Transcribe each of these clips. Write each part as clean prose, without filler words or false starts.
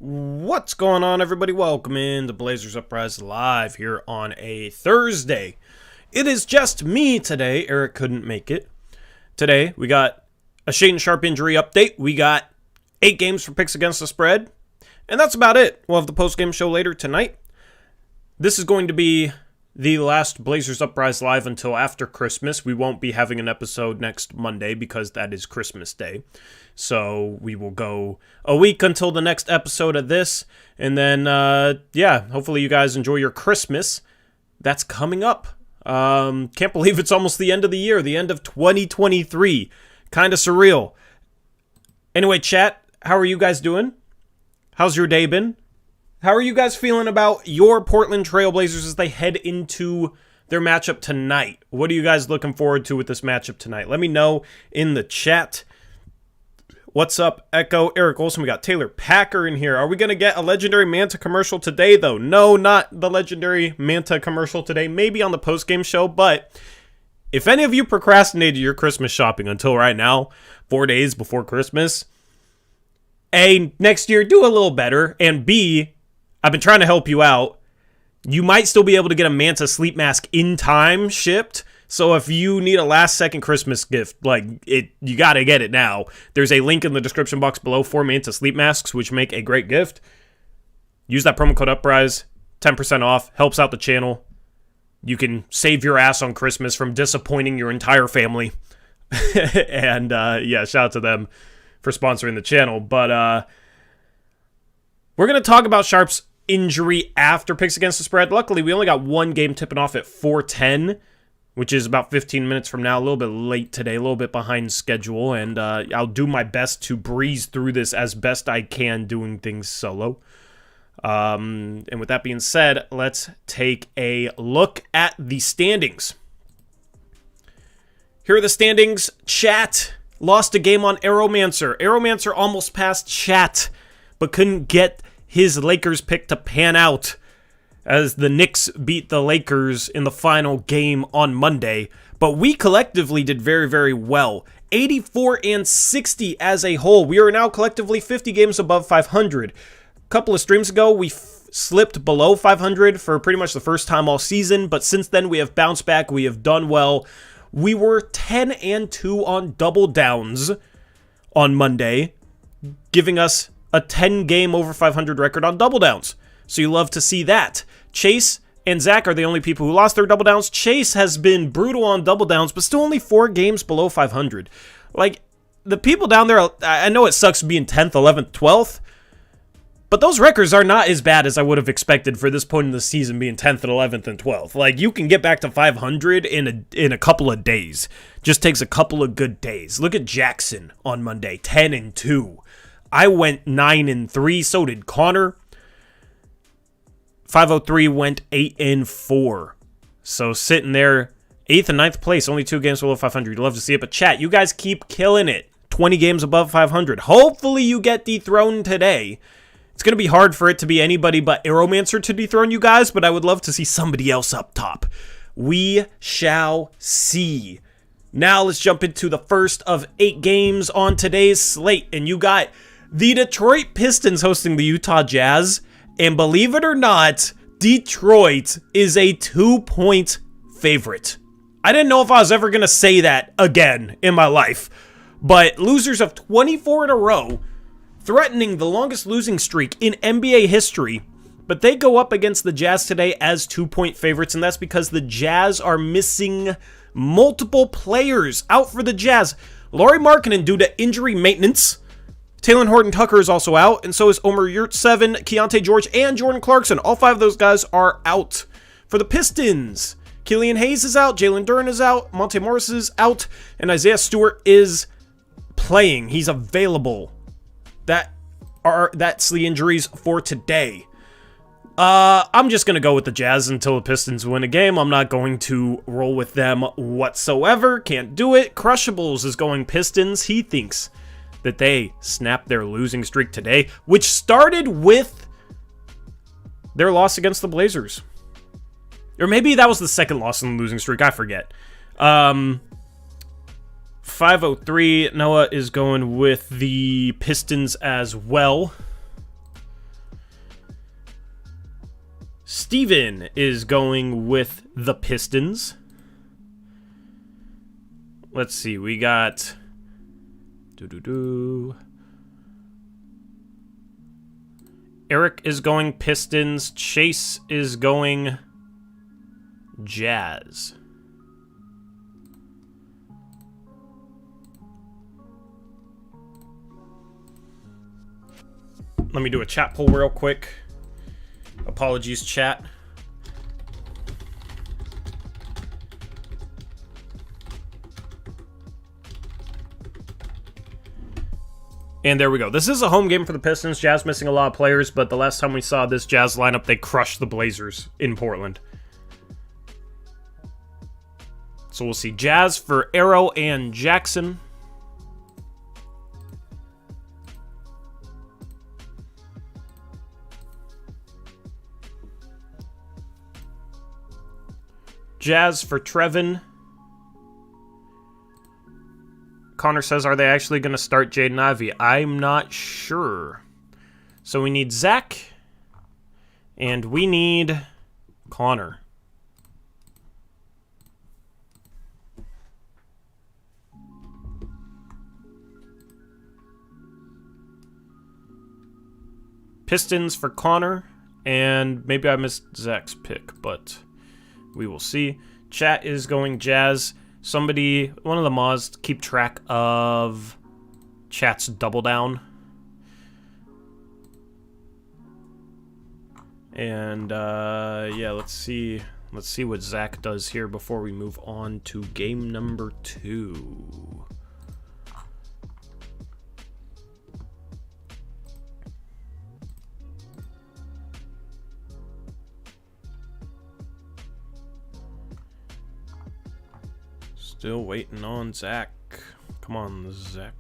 What's going on, everybody? Welcome in to Blazers Uprise Live here on a Thursday. It is just me today. Eric couldn't make it. Today, we got a Shaedon Sharpe injury update. We got 8 games for picks against the spread. And that's about it. We'll have the post-game show later tonight. This is going to be the last Blazers Uprise Live until after Christmas. We won't be having an episode next Monday because that is Christmas Day. So we will go a week until the next episode of this. And then, hopefully you guys enjoy your Christmas. That's coming up. Can't believe it's almost the end of the year, the end of 2023. Kind of surreal. Anyway, chat, how are you guys doing? How's your day been? How are you guys feeling about your Portland Trail Blazers as they head into their matchup tonight? What are you guys looking forward to with this matchup tonight? Let me know in the chat. What's up, Echo? Eric Olson, we got Taylor Packer in here. Are we going to get a Legendary Manta commercial today, though? No, not the Legendary Manta commercial today. Maybe on the post-game show, but if any of you procrastinated your Christmas shopping until right now, 4 days before Christmas, A, next year, do a little better, and B, I've been trying to help you out. You might still be able to get a Manta sleep mask in time shipped. So if you need a last-second Christmas gift, you got to get it now. There's a link in the description box below for Manta sleep masks, which make a great gift. Use that promo code Uprise, 10% off, helps out the channel. You can save your ass on Christmas from disappointing your entire family. And, shout out to them for sponsoring the channel. But we're going to talk about Sharpe's injury after picks against the spread. Luckily, we only got one game tipping off at 4:10. Which is about 15 minutes from now, a little bit late today, a little bit behind schedule, and I'll do my best to breeze through this as best I can doing things solo. And with that being said, let's take a look at the standings. Here are the standings. Chat lost a game on Aeromancer. Aeromancer almost passed Chat, but couldn't get his Lakers pick to pan out, as the Knicks beat the Lakers in the final game on Monday. But we collectively did very, very well. 84 and 60 as a whole. We are now collectively 50 games above 500. A couple of streams ago, we slipped below 500 for pretty much the first time all season. But since then, we have bounced back. We have done well. We were 10 and 2 on double downs on Monday, giving us a 10-game over 500 record on double downs. So you love to see that. Chase and Zach are the only people who lost their double downs. Chase has been brutal on double downs, but still only 4 games below 500. The people down there, I know it sucks being 10th, 11th, 12th, but those records are not as bad as I would have expected for this point in the season, being 10th and 11th and 12th. You can get back to 500 in a couple of days. Just takes a couple of good days. Look at Jackson on Monday, 10 and 2. I went 9 and 3, so did Connor. 503 went 8 and 4. So sitting there, 8th and 9th place, only 2 games below 500. You'd love to see it, but chat, you guys keep killing it. 20 games above 500. Hopefully you get dethroned today. It's going to be hard for it to be anybody but Aeromancer to dethrone you guys, but I would love to see somebody else up top. We shall see. Now let's jump into the first of 8 games on today's slate, and you got the Detroit Pistons hosting the Utah Jazz. And believe it or not, Detroit is a 2-point favorite. I didn't know if I was ever going to say that again in my life. But losers of 24 in a row, threatening the longest losing streak in NBA history. But they go up against the Jazz today as 2-point favorites, and that's because the Jazz are missing multiple players out for the Jazz. Lauri Markkanen due to injury maintenance. Talen Horton-Tucker is also out, and so is Omer Yurtseven, Keontae George, and Jordan Clarkson. All 5 of those guys are out. For the Pistons, Killian Hayes is out, Jalen Duren is out, Monte Morris is out, and Isaiah Stewart is playing. He's available. That's the injuries for today. I'm just going to go with the Jazz until the Pistons win a game. I'm not going to roll with them whatsoever. Can't do it. Crushables is going Pistons. He thinks that they snapped their losing streak today, which started with their loss against the Blazers. Or maybe that was the second loss in the losing streak, I forget. 503, Noah is going with the Pistons as well. Steven is going with the Pistons. Let's see, we got... Eric is going Pistons. Chase is going Jazz. Let me do a chat poll real quick. Apologies, chat. And there we go. This is a home game for the Pistons. Jazz missing a lot of players, but the last time we saw this Jazz lineup, they crushed the Blazers in Portland. So we'll see Jazz for Arrow and Jackson. Jazz for Trevin. Connor says, are they actually going to start Jaden Ivey? I'm not sure. So we need Zach. And we need Connor. Pistons for Connor. And maybe I missed Zach's pick, but we will see. Chat is going Jazz. Somebody, one of the mods, keep track of chat's double down. And yeah, let's see what Zach does here before we move on to game number 2. Still waiting on Zach. Come on, Zach.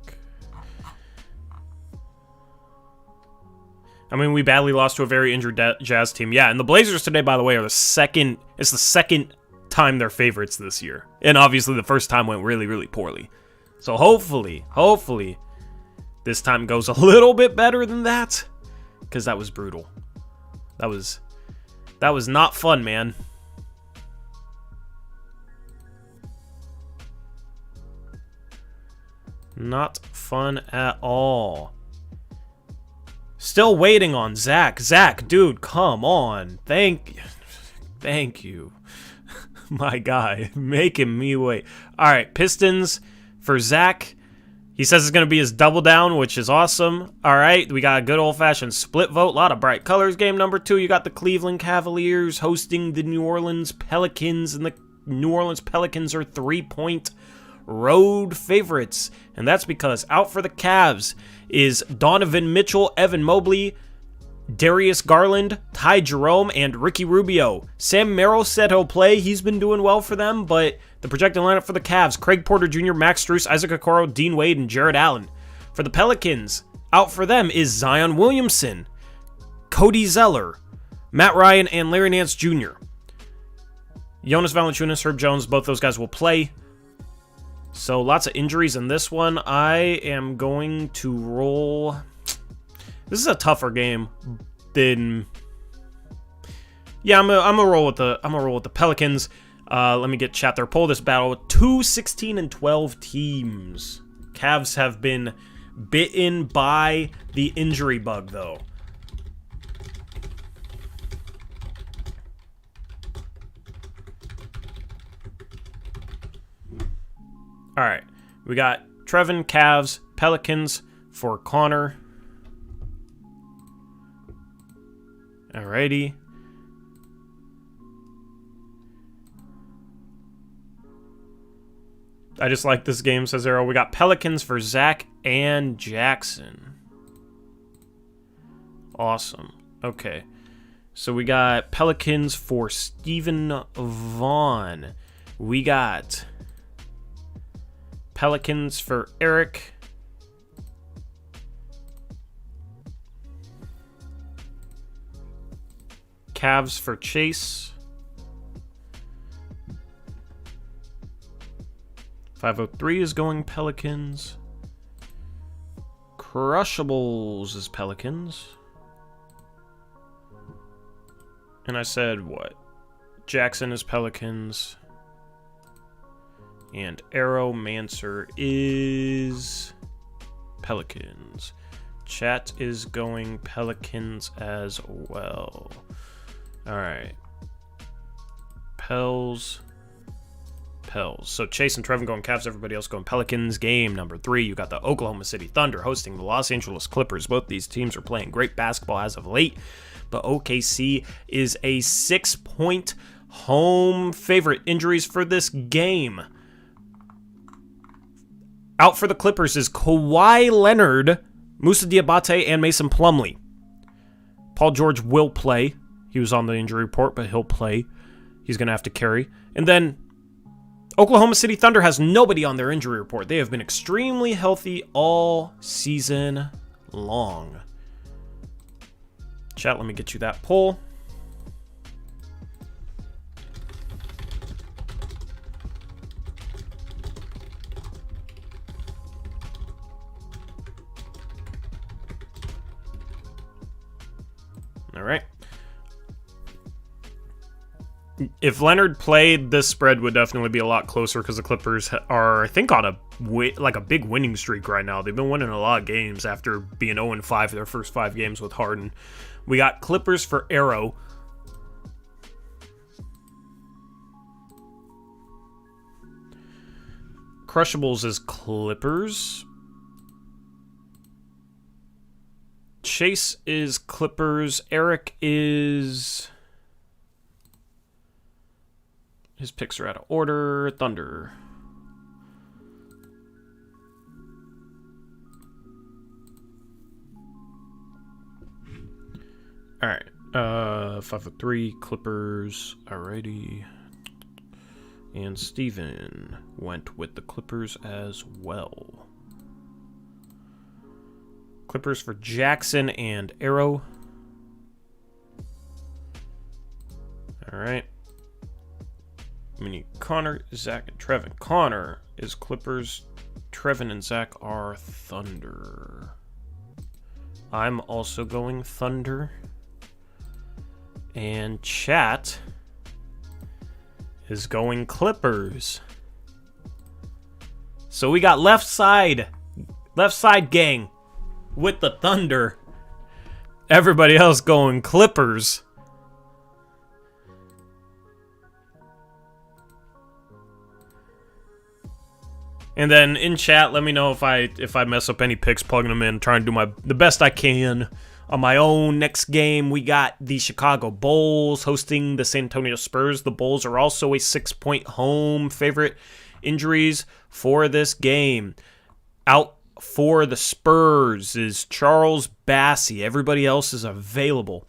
I mean, we badly lost to a very injured Jazz team. Yeah, and the Blazers today, by the way, are it's the second time they're favorites this year. And obviously the first time went really, really poorly. So hopefully, this time goes a little bit better than that. Because that was brutal. That was not fun, man. Not fun at all. Still waiting on Zach. Zach, dude, come on. Thank you. My guy, making me wait. All right, Pistons for Zach. He says it's going to be his double down, which is awesome. All right, we got a good old-fashioned split vote. A lot of bright colors. Game number 2, you got the Cleveland Cavaliers hosting the New Orleans Pelicans, and the New Orleans Pelicans are 3-point road favorites, and that's because out for the Cavs is Donovan Mitchell, Evan Mobley, Darius Garland, Ty Jerome, and Ricky Rubio. Sam Merrill said he'll play. He's been doing well for them, but the projected lineup for the Cavs: Craig Porter Jr., Max Strus, Isaac Okoro, Dean Wade, and Jared Allen. For the Pelicans, out for them is Zion Williamson, Cody Zeller, Matt Ryan, and Larry Nance Jr. Jonas Valanciunas, Herb Jones, both those guys will play. So lots of injuries in this one. I am going to roll. This is a tougher game than. Yeah, I'm gonna roll with the Pelicans. Let me get chat their poll. This battle with 2 16-12 teams. Cavs have been bitten by the injury bug, though. All right, we got Trevin, Cavs, Pelicans for Connor. Alrighty. I just like this game, says Arrow. We got Pelicans for Zach and Jackson. Awesome. Okay. So we got Pelicans for Stephen Vaughn. We got Pelicans for Eric. Cavs for Chase. 503 is going Pelicans. Crushables is Pelicans. And I said what? Jackson is Pelicans. And Arrowmancer is Pelicans. Chat is going Pelicans as well. Alright. Pels. So Chase and Trevin going Cavs, everybody else going Pelicans. Game number 3, you got the Oklahoma City Thunder hosting the Los Angeles Clippers. Both these teams are playing great basketball as of late, but OKC is a 6-point home favorite. Injuries for this game. Out for the Clippers is Kawhi Leonard, Moussa Diabate, and Mason Plumlee. Paul George will play. He was on the injury report, but he'll play. He's going to have to carry. And then Oklahoma City Thunder has nobody on their injury report. They have been extremely healthy all season long. Chat, let me get you that poll. All right. If Leonard played, this spread would definitely be a lot closer because the Clippers are, I think, on a big winning streak right now. They've been winning a lot of games after being 0-5 their first 5 games with Harden. We got Clippers for Arrow. Crushables is Clippers. Chase is Clippers. Eric is... His picks are out of order. Thunder. All right. 5-3 Clippers. Alrighty. And Steven went with the Clippers as well. Clippers for Jackson and Arrow. All right. We need Connor, Zach, and Trevin. Connor is Clippers. Trevin and Zach are Thunder. I'm also going Thunder. And chat is going Clippers. So we got left side gang with the Thunder. Everybody else going Clippers. And then in chat, let me know if I mess up any picks, plugging them in, trying to do the best I can on my own. Next game, we got the Chicago Bulls hosting the San Antonio Spurs. The Bulls are also a 6-point home favorite. Injuries for this game. Out for the Spurs is Charles Bassey. Everybody else is available.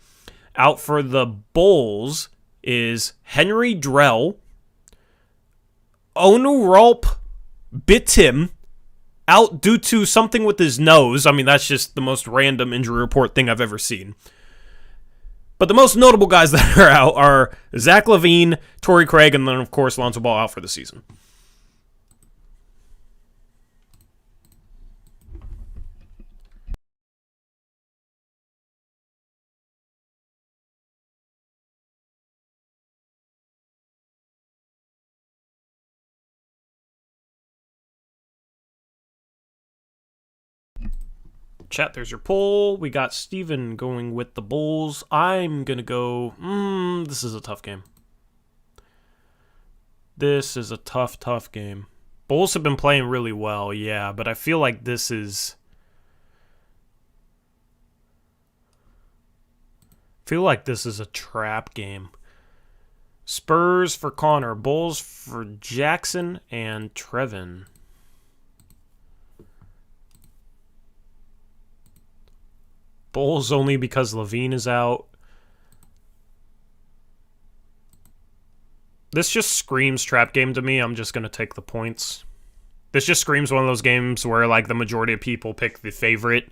Out for the Bulls is Henry Drell, Onuralp Bitim, out due to something with his nose. I mean, that's just the most random injury report thing I've ever seen. But the most notable guys that are out are Zach LaVine, Torrey Craig, and then, of course, Lonzo Ball out for the season. Chat, there's your poll. We got Steven going with the Bulls. I'm going to go... this is a tough game. This is a tough game. Bulls have been playing really well, yeah, but I feel like this is... a trap game. Spurs for Connor. Bulls for Jackson and Trevin. Bulls only because LaVine is out. This just screams trap game to me. I'm just going to take the points. This just screams one of those games where like the majority of people pick the favorite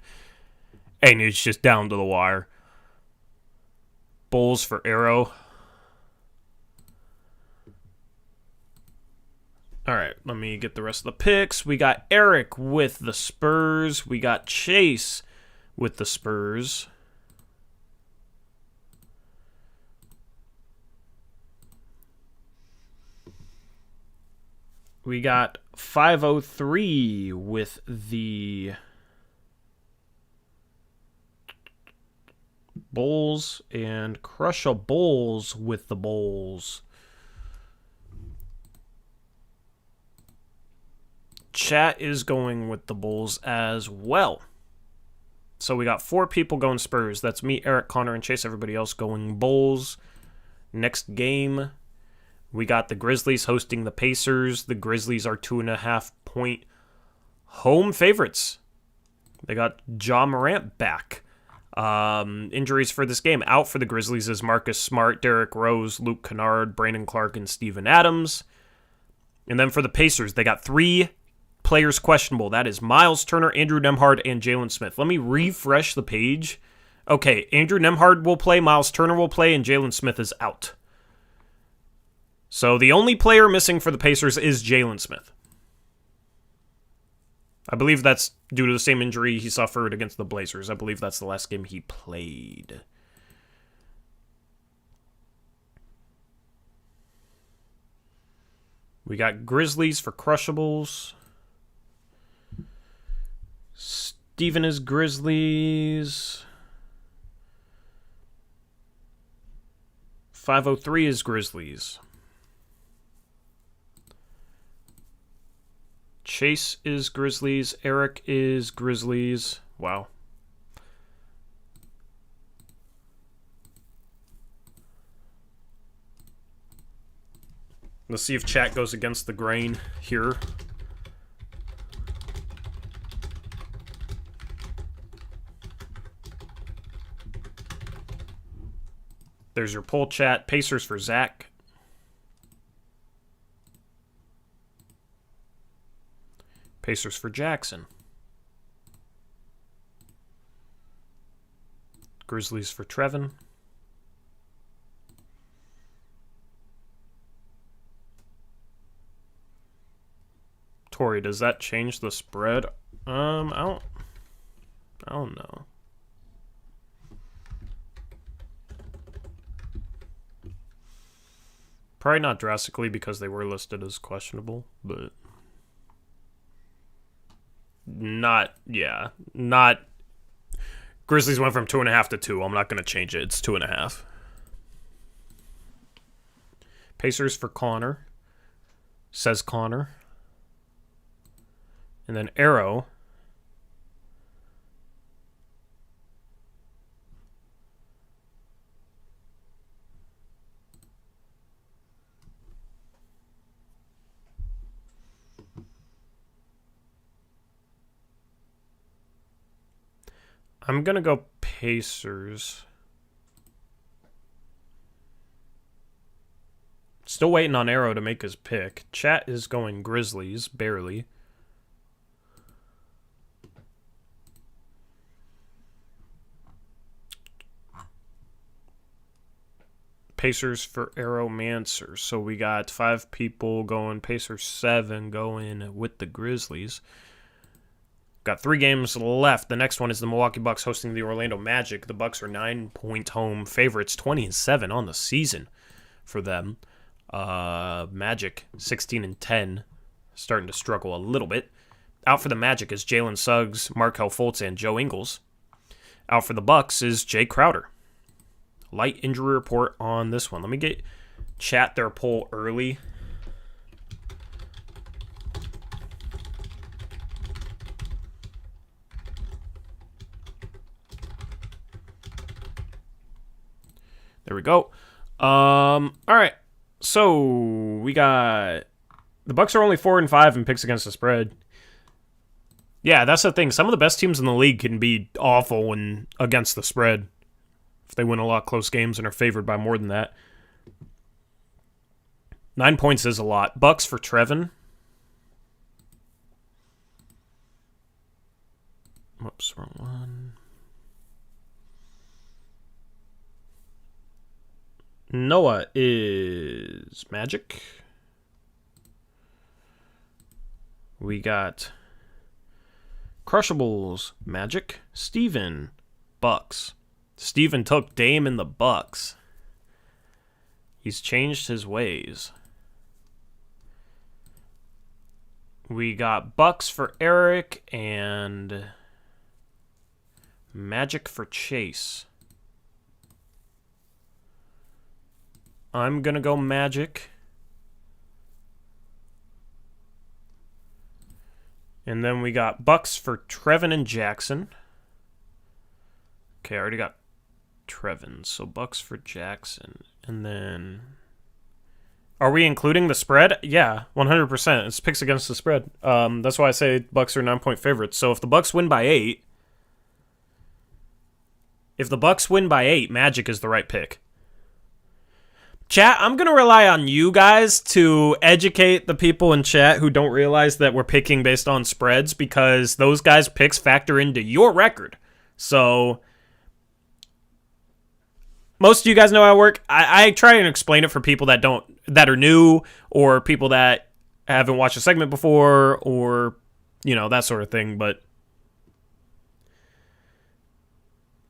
and it's just down to the wire. Bulls for Arrow. All right, let me get the rest of the picks. We got Eric with the Spurs. We got Chase with the Spurs. We got 503 with the Bulls and Crushables with the Bulls. Chat is going with the Bulls as well. So we got 4 people going Spurs. That's me, Eric, Connor, and Chase. Everybody else going Bulls. Next game, we got the Grizzlies hosting the Pacers. The Grizzlies are 2.5-point home favorites. They got Ja Morant back. Injuries for this game. Out for the Grizzlies is Marcus Smart, Derrick Rose, Luke Kennard, Brandon Clark, and Steven Adams. And then for the Pacers, they got 3 players questionable. That is Miles Turner, Andrew Nembhard, and Jalen Smith. Let me refresh the page. Okay, Andrew Nembhard will play, Miles Turner will play, and Jalen Smith is out. So the only player missing for the Pacers is Jalen Smith. I believe that's due to the same injury he suffered against the Blazers. I believe that's the last game he played. We got Grizzlies for Crushables. Steven is Grizzlies. 503 is Grizzlies. Chase is Grizzlies. Eric is Grizzlies. Wow. Let's see if chat goes against the grain here. There's your poll chat. Pacers for Zach. Pacers for Jackson. Grizzlies for Trevin. Tori, does that change the spread? I don't know. Probably not drastically because they were listed as questionable, but not. Grizzlies went from 2.5 to 2. I'm not going to change it. It's 2.5. Pacers for Connor. Says Connor. And then Arrow. I'm going to go Pacers. Still waiting on Arrow to make his pick. Chat is going Grizzlies, barely. Pacers for Arrowmancer. So we got 5 people going Pacers, 7 going with the Grizzlies. Got 3 games left. The next one is the Milwaukee Bucks hosting the Orlando Magic. The Bucks are 9-point home favorites, 20-7 on the season for them. Magic 16-10, starting to struggle a little bit. Out for the Magic is Jalen Suggs, Markelle Fultz, and Joe Ingles. Out for the Bucks is Jay Crowder. Light injury report on this one. Let me get chat their poll early. There we go. All right. So we got the Bucks are only 4-5 in picks against the spread. Yeah, that's the thing. Some of the best teams in the league can be awful when against the spread if they win a lot of close games and are favored by more than that. 9 points is a lot. Bucks for Trevin. Whoops, wrong one. Noah is Magic. We got Crushables, Magic. Steven, Bucks. Steven took Dame in the Bucks. He's changed his ways. We got Bucks for Eric and Magic for Chase. I'm going to go Magic. And then we got Bucks for Trevin and Jackson. Okay, I already got Trevin, so Bucks for Jackson. And then... Are we including the spread? Yeah, 100%. It's picks against the spread. That's why I say Bucks are 9-point favorites. So if the Bucks win by 8... If the Bucks win by 8, Magic is the right pick. Chat, I'm going to rely on you guys to educate the people in chat who don't realize that we're picking based on spreads, because those guys' picks factor into your record. So, most of you guys know how I work. I try and explain it for people that are new, or people that haven't watched a segment before, or, you know, that sort of thing. But,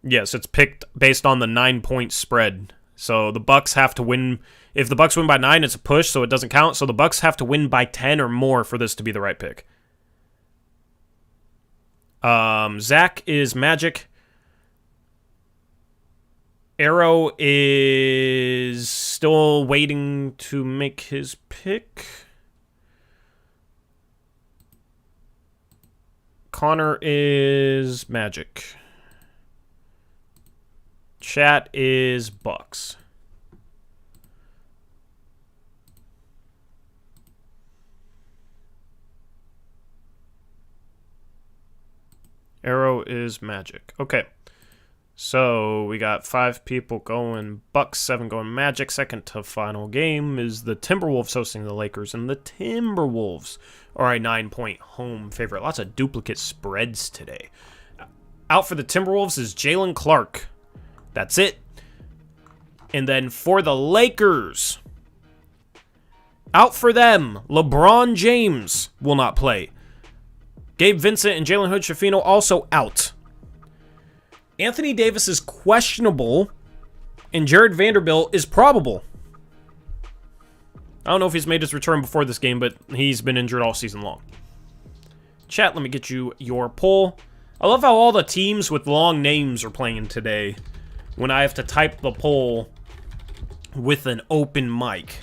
yes, it's picked based on the 9-point spread. So the Bucks have to win. If the Bucks win by 9, it's a push, so it doesn't count. So the Bucks have to win by 10 or more for this to be the right pick. Zach is Magic. Arrow is still waiting to make his pick. Connor is Magic. Chat is Bucks. Arrow is Magic. Okay. So we got 5 people going Bucks, 7 going Magic. Second to final game is the Timberwolves hosting the Lakers, and the Timberwolves are a 9-point home favorite. Lots of duplicate spreads today. Out for the Timberwolves is Jalen Clark. That's it. And then for the Lakers, out for them, LeBron James will not play. Gabe Vincent and Jalen Hood-Schifino also out. Anthony Davis is questionable, and Jared Vanderbilt is probable. I don't know if he's made his return before this game, but he's been injured all season long. Chat, let me get you your poll. I love how all the teams with long names are playing today when I have to type the poll with an open mic.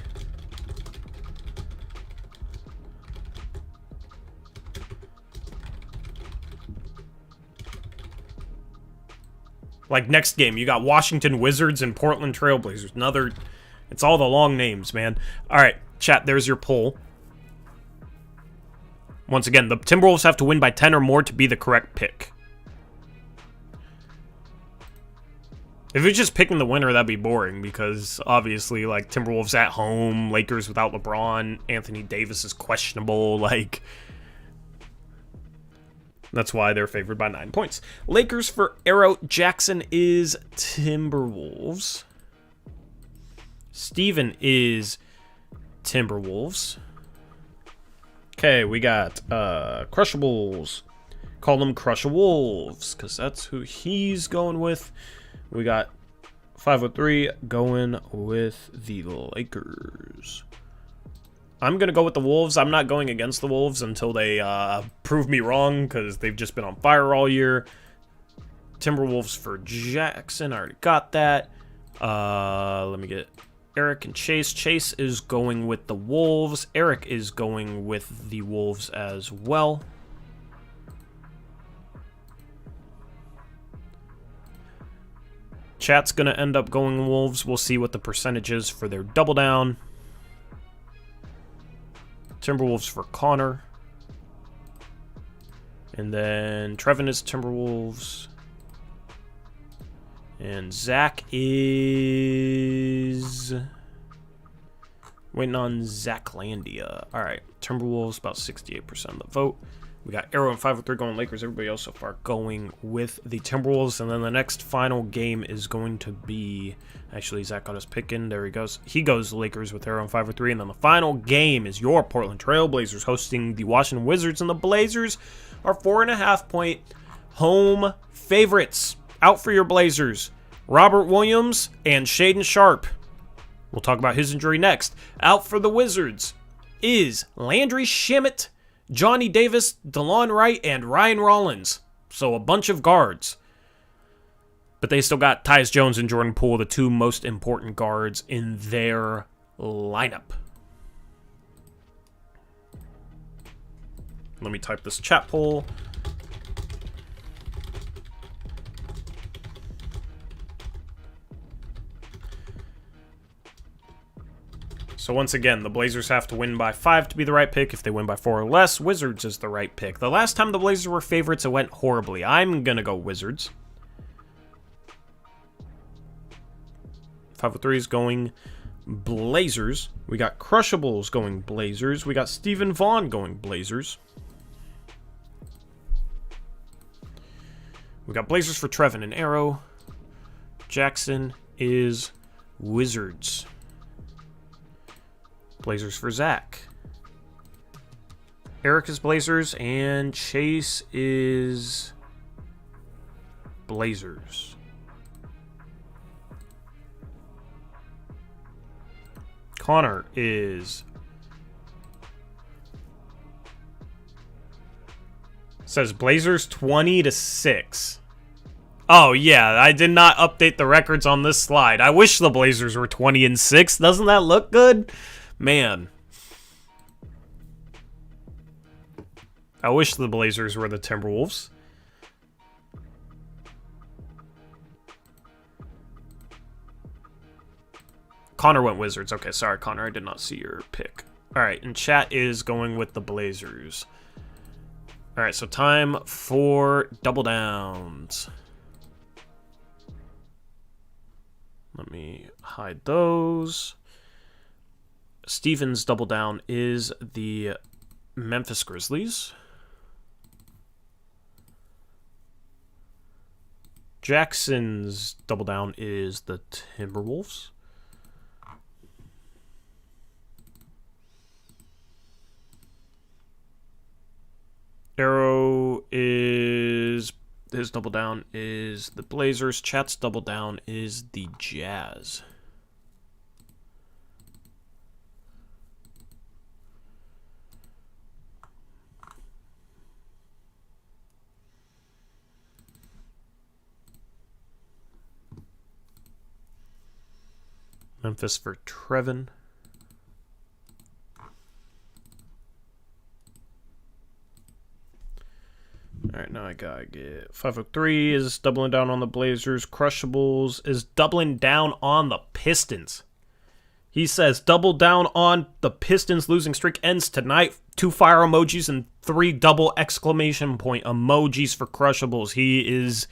Like next game, you got Washington Wizards and Portland Trailblazers. It's all the long names, man. All right, chat, there's your poll. Once again, the Timberwolves have to win by 10 or more to be the correct pick. If you're just picking the winner, that'd be boring, because obviously, like, Timberwolves at home, Lakers without LeBron, Anthony Davis is questionable, like, that's why they're favored by 9 points. Lakers for Arrow. Jackson is Timberwolves. Steven is Timberwolves. Okay, we got Crushables. Call them Crushables, because that's who he's going with. We got 503 going with the Lakers. I'm going to go with the Wolves. I'm not going against the Wolves until they prove me wrong, because they've just been on fire all year. Timberwolves for Jackson. I already got that. Let me get Eric and Chase. Chase is going with the Wolves. Eric is going with the Wolves as well. Chat's going to end up going Wolves. We'll see what the percentage is for their double down. Timberwolves for Connor. And then Trevin is Timberwolves. And Zach is waiting on Zachlandia. All right, Timberwolves, about 68% of the vote. We got Arrow and 503 going Lakers. Everybody else so far going with the Timberwolves. And then the next final game is going to be... Actually, Zach got his pick in. There he goes. He goes Lakers with Arrow and 503. And then the final game is your Portland Trailblazers hosting the Washington Wizards. And the Blazers are 4.5-point home favorites. Out for your Blazers, Robert Williams and Shaedon Sharpe. We'll talk about his injury next. Out for the Wizards is Landry Shamet, Johnny Davis, DeLon Wright, and Ryan Rollins. So a bunch of guards. But they still got Tyus Jones and Jordan Poole, the two most important guards in their lineup. Let me type this chat poll. So once again, the Blazers have to win by 5 to be the right pick. If they win by 4 or less, Wizards is the right pick. The last time the Blazers were favorites, it went horribly. I'm going to go Wizards. 503 is going Blazers. We got Crushables going Blazers. We got Stephen Vaughn going Blazers. We got Blazers for Trevin and Arrow. Jackson is Wizards. Blazers for Zach. Eric is Blazers, and Chase is Blazers. Connor is... says Blazers 20-6. Oh, yeah, I did not update the records on this slide. I wish the Blazers were 20-6. Doesn't that look good? Man. I wish the Blazers were the Timberwolves. Connor went Wizards. Okay, sorry, Connor. I did not see your pick. All right, and chat is going with the Blazers. All right, so time for double downs. Let me hide those. Steven's double down is the Memphis Grizzlies. Jackson's double down is the Timberwolves. Arrow is... his double down is the Blazers. Chat's double down is the Jazz. Memphis for Trevin. Alright, now I gotta get 503 is doubling down on the Blazers. Crushables is doubling down on the Pistons. He says, double down on the Pistons losing streak ends tonight. 2 fire emojis and 3 double exclamation point emojis for Crushables. He is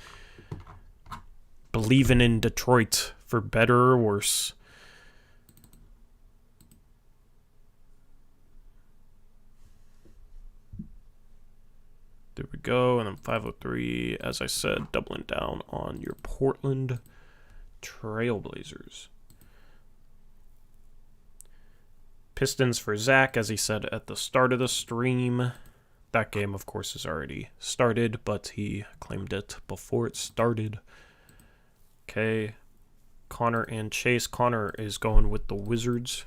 believing in Detroit for better or worse. There we go, and then 503, as I said, doubling down on your Portland Trailblazers. Pistons for Zach, as he said at the start of the stream. That game, of course, is already started, but he claimed it before it started. Okay, Connor and Chase. Connor is going with the Wizards,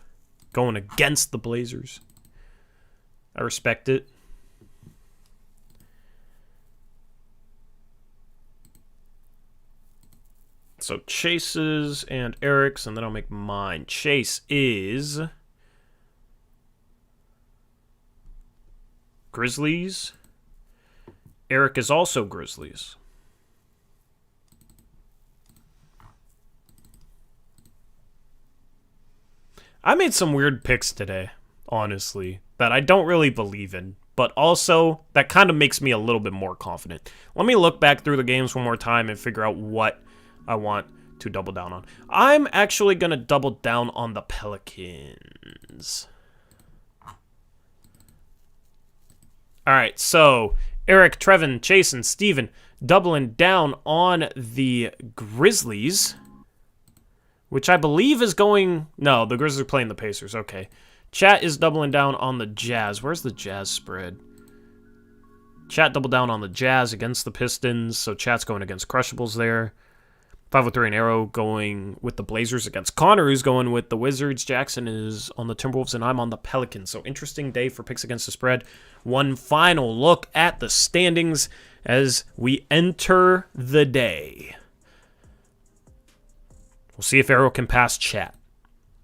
going against the Blazers. I respect it. So Chase's and Eric's, and then I'll make mine. Chase is Grizzlies. Eric is also Grizzlies. I made some weird picks today, honestly, that I don't really believe in, but also that kind of makes me a little bit more confident. Let me look back through the games one more time and figure out what I want to double down on. I'm actually going to double down on the Pelicans. All right, so Eric, Trevin, Chase, and Steven doubling down on the Grizzlies, which I believe is going... No, the Grizzlies are playing the Pacers. Okay. Chat is doubling down on the Jazz. Where's the Jazz spread? Chat doubled down on the Jazz against the Pistons, so Chat's going against Crushables there. 503 and Arrow going with the Blazers against Connor, who's going with the Wizards. Jackson is on the Timberwolves, and I'm on the Pelicans. So interesting day for picks against the spread. One final look at the standings as we enter the day. We'll see if Arrow can pass chat.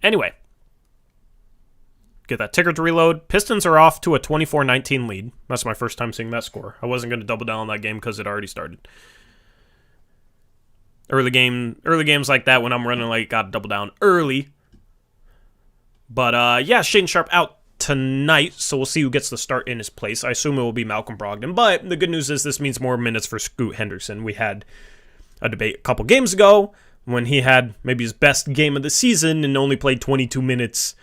Anyway, get that ticker to reload. Pistons are off to a 24-19 lead. That's my first time seeing that score. I wasn't going to double down on that game because it already started. Early games like that when I'm running late, got to double down early. But yeah, Shaedon Sharpe out tonight, so we'll see who gets the start in his place. I assume it will be Malcolm Brogdon, but the good news is this means more minutes for Scoot Henderson. We had a debate a couple games ago when he had maybe his best game of the season and only played 22 minutes.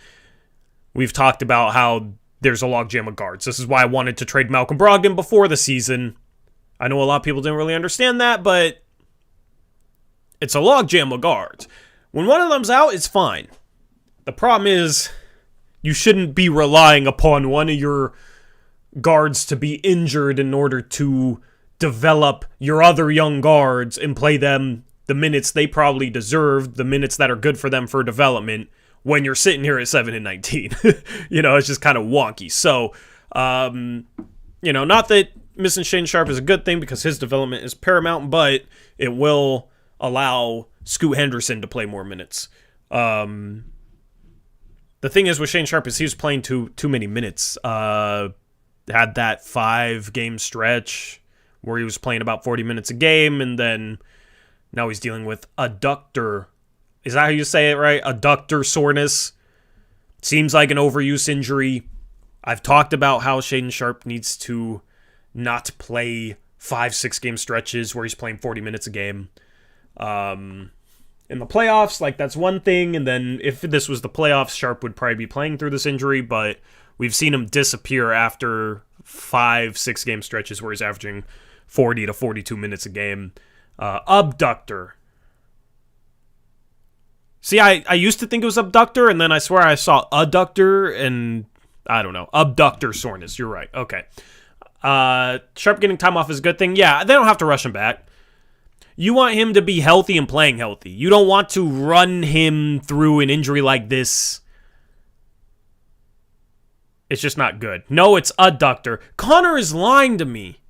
We've talked about how there's a logjam of guards. This is why I wanted to trade Malcolm Brogdon before the season. I know a lot of people didn't really understand that, but it's a logjam of guards. When one of them's out, it's fine. The problem is you shouldn't be relying upon one of your guards to be injured in order to develop your other young guards and play them the minutes they probably deserve, the minutes that are good for them for development, when you're sitting here at 7-19. It's just kind of wonky. So, not that missing Shaedon Sharpe is a good thing because his development is paramount, but it will allow Scoot Henderson to play more minutes. The thing is with Shaedon Sharpe is he was playing too many minutes. Had that 5-game stretch where he was playing about 40 minutes a game, and then now he's dealing with adductor. Is that how you say it, right? Adductor soreness. Seems like an overuse injury. I've talked about how Shaedon Sharpe needs to not play 5-6 game stretches where he's playing 40 minutes a game. In the playoffs, that's one thing, and then if this was the playoffs, Sharpe would probably be playing through this injury, but we've seen him disappear after 5-6 game stretches where he's averaging 40 to 42 minutes a game. Abductor. See, I used to think it was abductor, and then I swear I saw adductor, and I don't know. Abductor soreness, you're right. Okay. Sharpe getting time off is a good thing. Yeah, they don't have to rush him back. You want him to be healthy and playing healthy. You don't want to run him through an injury like this. It's just not good. No, it's adductor. Connor is lying to me.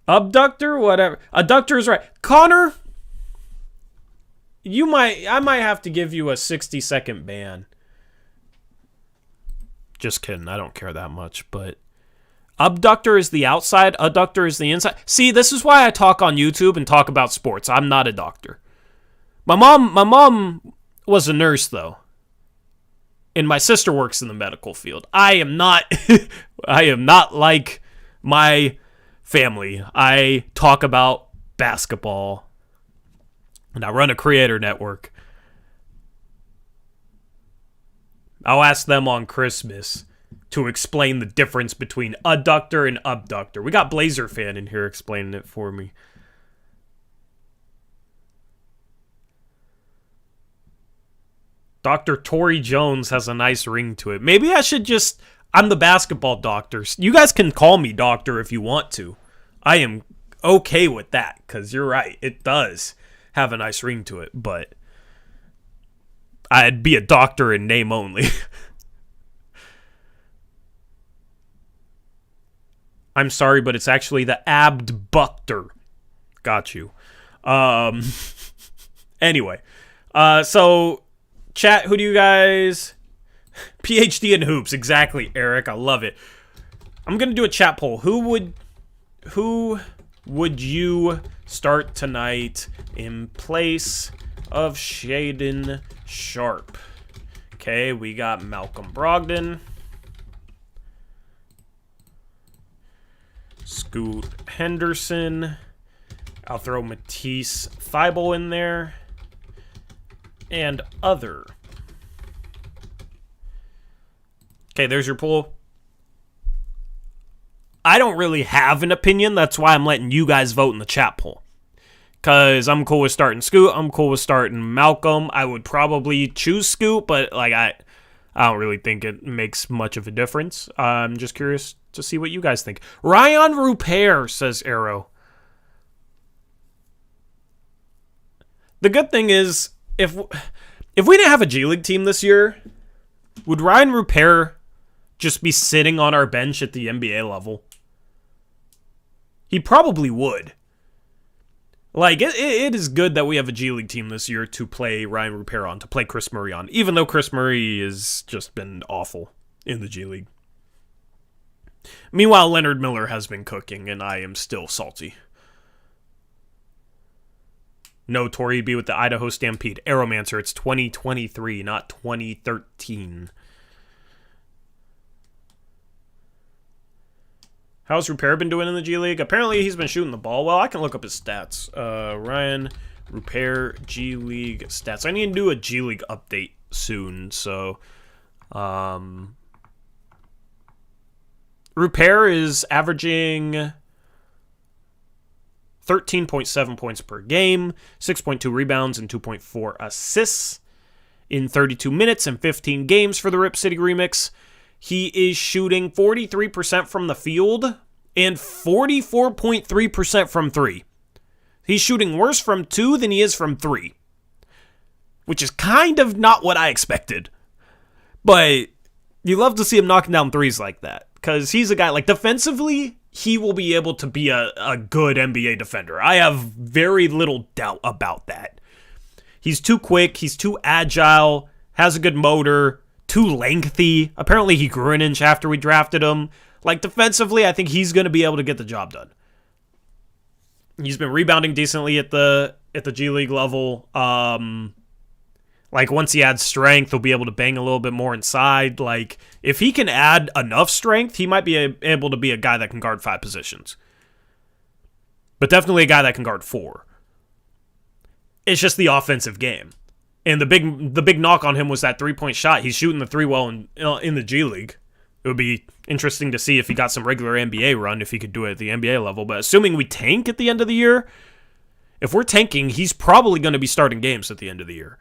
Abductor, whatever. Adductor is right. Connor, I might have to give you a 60-second ban. Just kidding. I don't care that much, but abductor is the outside, adductor is the inside. See, this is why I talk on YouTube and talk about sports. I'm not a doctor. My mom was a nurse though. And my sister works in the medical field. I am not like my family. I talk about basketball and I run a creator network. I'll ask them on Christmas to explain the difference between adductor and abductor. We got Blazer fan in here explaining it for me. Dr. Tory Jones has a nice ring to it. Maybe I should I'm the basketball doctor. You guys can call me doctor if you want to. I am okay with that because you're right. It does have a nice ring to it, but I'd be a doctor in name only. I'm sorry, but it's actually the abductor. Got you. Anyway. So, chat, who do you guys... PhD in hoops. Exactly, Eric. I love it. I'm going to do a chat poll. Who would you start tonight in place of Shaedon Sharpe? Okay, we got Malcolm Brogdon. Scoot Henderson. I'll throw Matisse Thybulle in there. And other. Okay, there's your pool. I don't really have an opinion. That's why I'm letting you guys vote in the chat poll. Because I'm cool with starting Scoot. I'm cool with starting Malcolm. I would probably choose Scoot, but I don't really think it makes much of a difference. I'm just curious to see what you guys think. Ryan Rupert, says Arrow. The good thing is, if we didn't have a G League team this year, would Ryan Rupert just be sitting on our bench at the NBA level? He probably would. Like, it is good that we have a G League team this year to play Ryan Rupert on, to play Chris Murray on, even though Chris Murray has just been awful in the G League. Meanwhile, Leonard Miller has been cooking, and I am still salty. No, Tori B with the Idaho Stampede. Aeromancer, it's 2023, not 2013. How's Rupert been doing in the G League? Apparently, he's been shooting the ball well. I can look up his stats. Ryan Rupert G League stats. I need to do a G League update soon, so... Rupert is averaging 13.7 points per game, 6.2 rebounds, and 2.4 assists in 32 minutes and 15 games for the Rip City Remix. He is shooting 43% from the field and 44.3% from 3. He's shooting worse from 2 than he is from 3, which is kind of not what I expected. But you love to see him knocking down threes like that, because he's a guy, like, defensively, he will be able to be a good NBA defender. I have very little doubt about that. He's too quick, he's too agile, has a good motor, too lengthy. Apparently he grew an inch after we drafted him. Like, defensively, I think he's going to be able to get the job done. He's been rebounding decently at the G League level. Like, once he adds strength, he'll be able to bang a little bit more inside. Like, if he can add enough strength, he might be able to be a guy that can guard 5 positions. But definitely a guy that can guard 4. It's just the offensive game. And the big knock on him was that 3-point shot. He's shooting the 3 well in the G League. It would be interesting to see if he got some regular NBA run, if he could do it at the NBA level. But assuming we tank at the end of the year, if we're tanking, he's probably going to be starting games at the end of the year.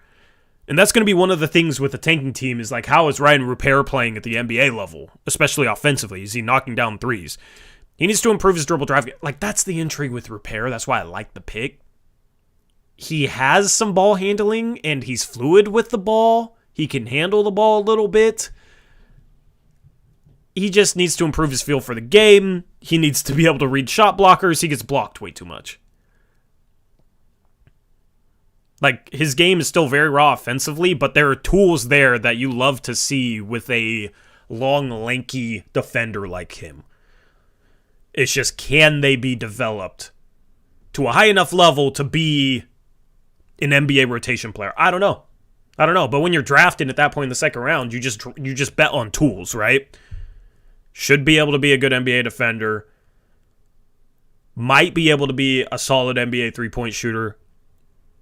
And that's going to be one of the things with the tanking team is, like, how is Ryan Rupert playing at the NBA level, especially offensively? Is he knocking down threes? He needs to improve his dribble drive. Like, that's the intrigue with Rupert. That's why I like the pick. He has some ball handling, and he's fluid with the ball. He can handle the ball a little bit. He just needs to improve his feel for the game. He needs to be able to read shot blockers. He gets blocked way too much. Like, his game is still very raw offensively, but there are tools there that you love to see with a long, lanky defender like him. It's just, can they be developed to a high enough level to be an NBA rotation player? I don't know. But when you're drafted at that point in the second round, you just bet on tools, right? Should be able to be a good NBA defender. Might be able to be a solid NBA three-point shooter.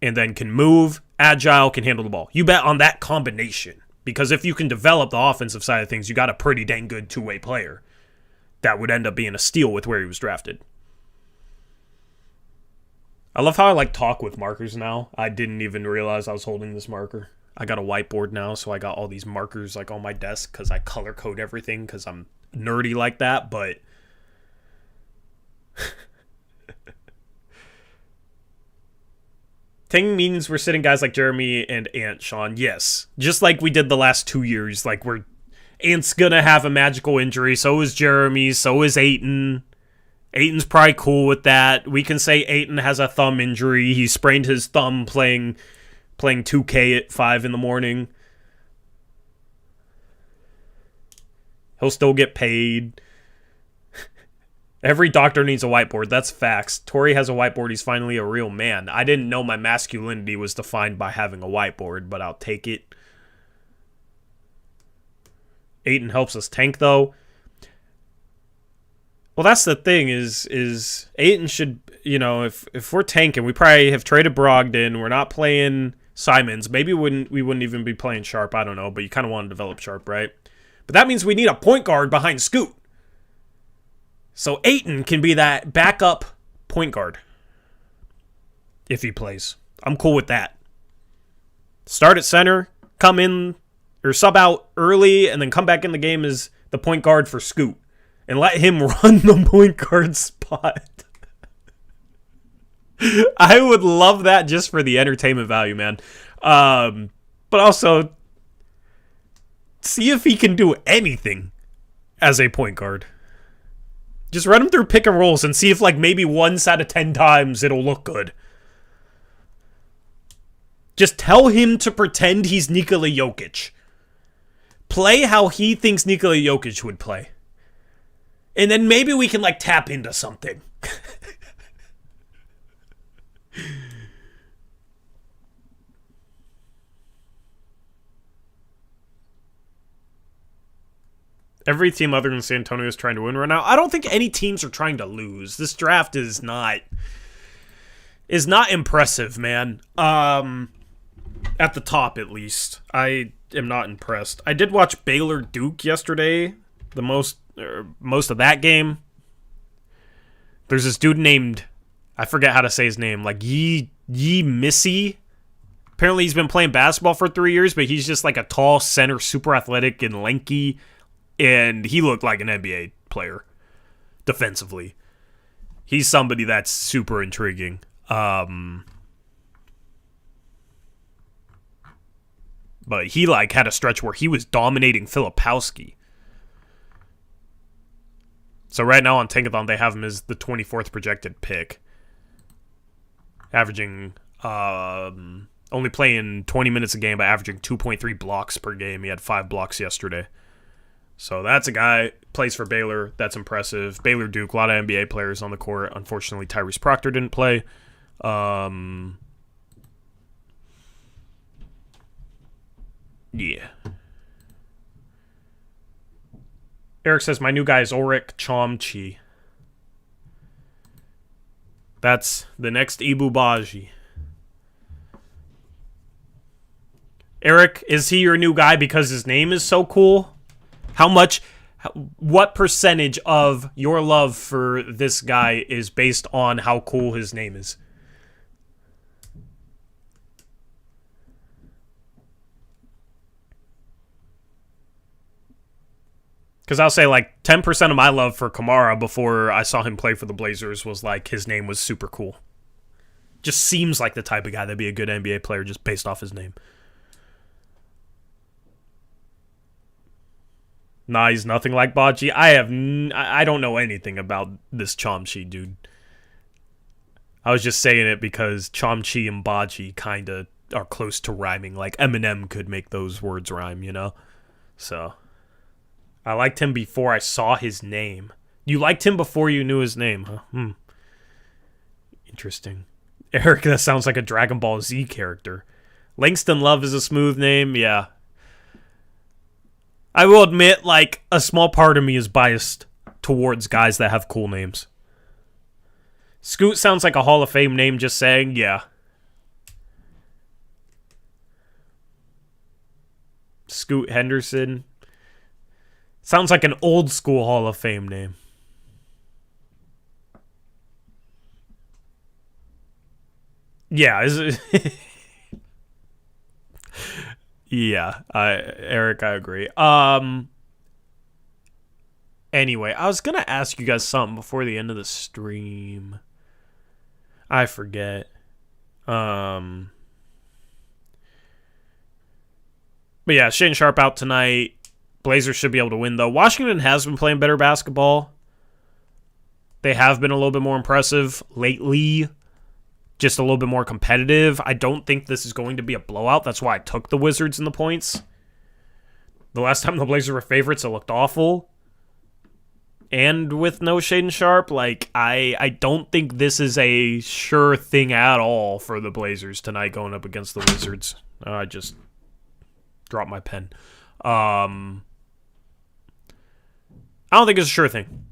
And then can move, agile, can handle the ball. You bet on that combination. Because if you can develop the offensive side of things, you got a pretty dang good two-way player. That would end up being a steal with where he was drafted. I love how I talk with markers now. I didn't even realize I was holding this marker. I got a whiteboard now, so I got all these markers on my desk because I color code everything because I'm nerdy like that, but... Tanking means we're sitting guys like Jeremy and Ant, Sean. Yes. Just like we did the last 2 years. Ant's gonna have a magical injury. So is Jeremy. So is Ayton. Ayton's probably cool with that. We can say Ayton has a thumb injury. He sprained his thumb playing 2K at 5 in the morning. He'll still get paid. Every doctor needs a whiteboard. That's facts. Tori has a whiteboard. He's finally a real man. I didn't know my masculinity was defined by having a whiteboard, but I'll take it. Ayton helps us tank, though. Well, that's the thing is Ayton should, if we're tanking, we probably have traded Brogdon. We're not playing Simons. Maybe we wouldn't even be playing Sharpe. I don't know, but you kind of want to develop Sharpe, right? But that means we need a point guard behind Scoot. So Ayton can be that backup point guard if he plays. I'm cool with that. Start at center, come in or sub out early, and then come back in the game as the point guard for Scoot. And let him run the point guard spot. I would love that just for the entertainment value, man. But also, see if he can do anything as a point guard. Just run him through pick and rolls and see if, like, maybe once out of 10 times it'll look good. Just tell him to pretend he's Nikola Jokic. Play how he thinks Nikola Jokic would play. And then maybe we can, like, tap into something. Every team other than San Antonio is trying to win right now. I don't think any teams are trying to lose. This draft is not impressive, man. At the top, at least. I am not impressed. I did watch Baylor Duke yesterday. The most of that game. There's this dude named, I forget how to say his name, like Yi Missy. Apparently he's been playing basketball for 3 years, but he's just like a tall center, super athletic and lanky. And he looked like an NBA player defensively. He's somebody that's super intriguing. But he like had a stretch where he was dominating Filipowski. So right now on Tankathon, they have him as the 24th projected pick. Averaging, only playing 20 minutes a game, but averaging 2.3 blocks per game. He had 5 blocks yesterday. So that's a guy, plays for Baylor. That's impressive. Baylor Duke, a lot of NBA players on the court. Unfortunately, Tyrese Proctor didn't play. Yeah. Eric says, my new guy is Ulrich Chomchi. That's the next Ibu Baji. Eric, is he your new guy because his name is so cool? What percentage of your love for this guy is based on how cool his name is? Because I'll say like 10% of my love for Kamara before I saw him play for the Blazers was like his name was super cool. Just seems like the type of guy that'd be a good NBA player just based off his name. Nah, he's nothing like Baji. I don't know anything about this Chomchi, dude. I was just saying it because Chomchi and Baji kind of are close to rhyming. Like Eminem could make those words rhyme, you know? So, I liked him before I saw his name. You liked him before you knew his name, huh? Interesting. Eric, that sounds like a Dragon Ball Z character. Langston Love is a smooth name, yeah. I will admit, like, a small part of me is biased towards guys that have cool names. Scoot sounds like a Hall of Fame name, just saying, yeah. Scoot Henderson. Sounds like an old school Hall of Fame name. Yeah, yeah, Eric, I agree. Anyway, I was going to ask you guys something before the end of the stream. I forget. But yeah, Shaedon Sharpe out tonight. Blazers should be able to win, though. Washington has been playing better basketball. They have been a little bit more impressive lately. Just a little bit more competitive. I don't think this is going to be a blowout. That's why I took the Wizards in the points. The last time the Blazers were favorites, it looked awful. And with no Shaedon Sharpe, like, I don't think this is a sure thing at all for the Blazers tonight going up against the Wizards. I just dropped my pen. I don't think it's a sure thing.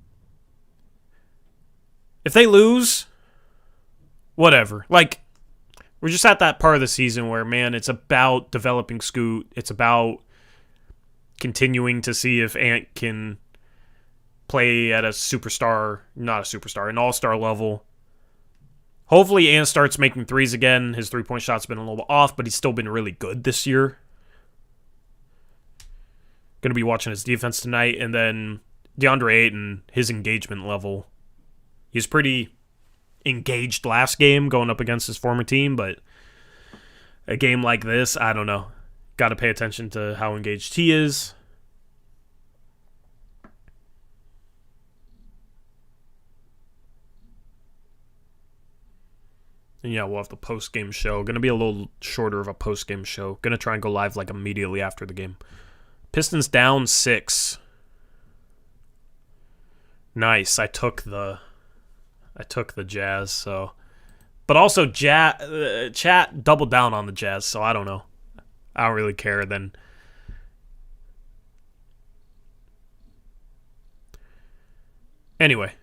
If they lose, whatever. Like, we're just at that part of the season where, man, it's about developing Scoot. It's about continuing to see if Ant can play at a superstar, not a superstar, an all-star level. Hopefully Ant starts making threes again. His three-point shot's been a little off, but he's still been really good this year. Going to be watching his defense tonight. And then DeAndre Ayton, his engagement level. He's pretty engaged last game going up against his former team, but a game like this, I don't know. Got to pay attention to how engaged he is. And yeah, we'll have the post-game show. Going to be a little shorter of a post-game show. Going to try and go live like immediately after the game. Pistons down 6. Nice. I took the Jazz, so. But also chat doubled down on the Jazz, so I don't know. I don't really care then. Anyway,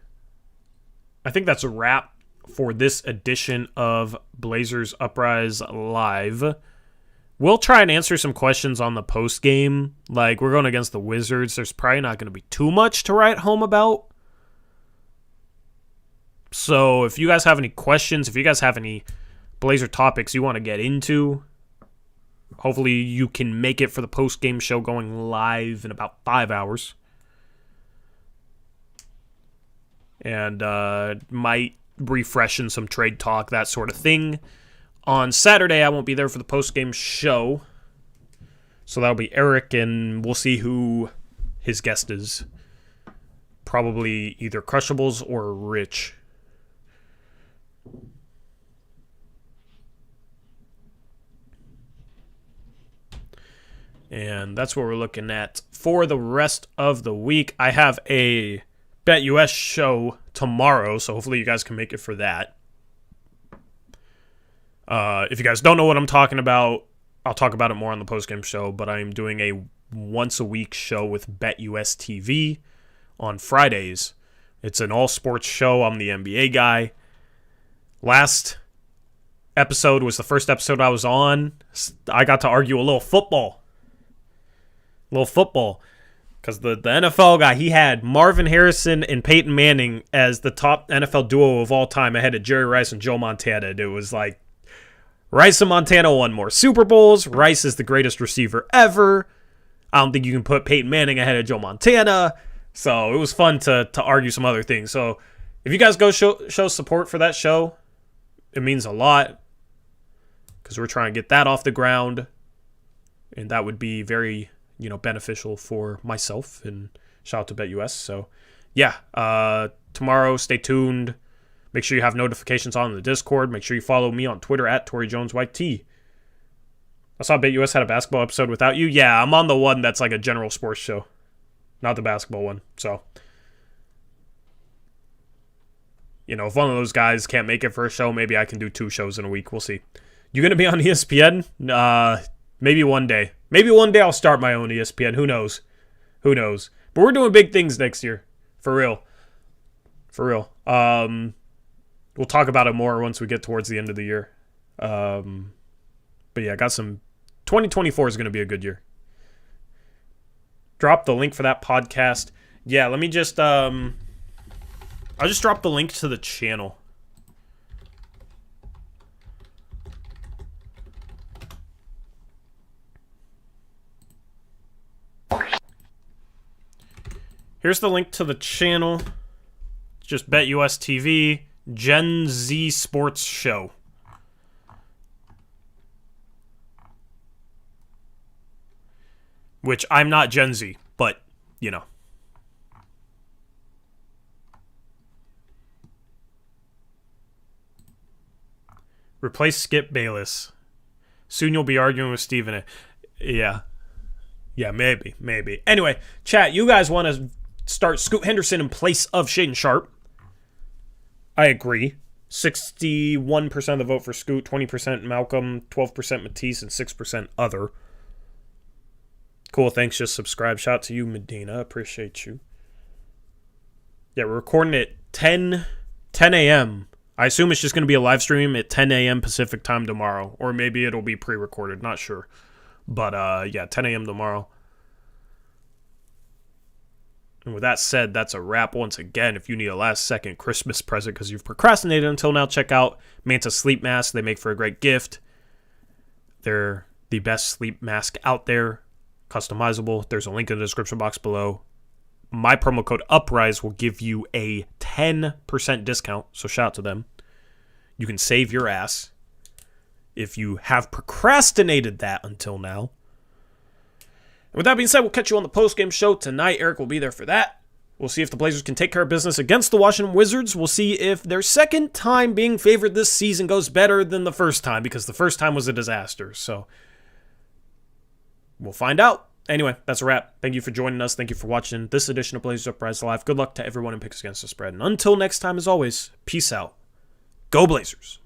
I think that's a wrap for this edition of Blazers Uprise Live. We'll try and answer some questions on the post game. Like, we're going against the Wizards. There's probably not going to be too much to write home about. So if you guys have any questions, if you guys have any Blazer topics you want to get into, hopefully you can make it for the post game show going live in about 5 hours. And might refresh in some trade talk, that sort of thing. On Saturday, I won't be there for the post-game show. So that'll be Eric, and we'll see who his guest is. Probably either Crushables or Rich. And that's what we're looking at for the rest of the week. I have a BetUS show tomorrow, so hopefully you guys can make it for that. If you guys don't know what I'm talking about, I'll talk about it more on the postgame show, but I'm doing a once-a-week show with BetUS TV on Fridays. It's an all-sports show. I'm the NBA guy. Last episode was the first episode I was on. I got to argue a little football. Because the NFL guy, he had Marvin Harrison and Peyton Manning as the top NFL duo of all time ahead of Jerry Rice and Joe Montana. It was like, Rice and Montana won more Super Bowls. Rice is the greatest receiver ever. I don't think you can put Peyton Manning ahead of Joe Montana. So it was fun to argue some other things. So if you guys go show support for that show, it means a lot. Because we're trying to get that off the ground. And that would be very, beneficial for myself. And shout out to BetUS. So yeah, tomorrow, stay tuned. Make sure you have notifications on in the Discord. Make sure you follow me on Twitter at ToryJonesYT. I saw BetUS had a basketball episode without you. Yeah, I'm on the one that's like a general sports show. Not the basketball one. So, if one of those guys can't make it for a show, maybe I can do 2 shows in a week. We'll see. You going to be on ESPN? Maybe one day. Maybe one day I'll start my own ESPN. Who knows? But we're doing big things next year. For real. We'll talk about it more once we get towards the end of the year. But yeah, 2024 is going to be a good year. Drop the link for that podcast. Yeah, let me just, I'll just drop the link to the channel. Here's the link to the channel. It's just BetUS TV. Gen Z Sports Show. Which I'm not Gen Z, but, Replace Skip Bayless. Soon you'll be arguing with Steven. Yeah. Yeah, maybe. Anyway, chat, you guys want to start Scoot Henderson in place of Shaedon Sharpe. I agree. 61% of the vote for Scoot, 20% Malcolm, 12% Matisse, and 6% other. Cool, thanks. Just subscribe. Shout out to you, Medina. Appreciate you. Yeah, we're recording at 10 a.m. I assume it's just going to be a live stream at 10 a.m. Pacific time tomorrow. Or maybe it'll be pre-recorded. Not sure. But, yeah, 10 a.m. tomorrow. And with that said, that's a wrap. Once again, if you need a last-second Christmas present because you've procrastinated until now, check out Manta Sleep Mask. They make for a great gift. They're the best sleep mask out there. Customizable. There's a link in the description box below. My promo code UPRISE will give you a 10% discount. So shout out to them. You can save your ass if you have procrastinated that until now. And with that being said, we'll catch you on the post-game show tonight. Eric will be there for that. We'll see if the Blazers can take care of business against the Washington Wizards. We'll see if their second time being favored this season goes better than the first time, because the first time was a disaster. So we'll find out. Anyway, that's a wrap. Thank you for joining us. Thank you for watching this edition of Blazers Uprise Live. Good luck to everyone in Picks Against the Spread. And until next time, as always, peace out. Go Blazers.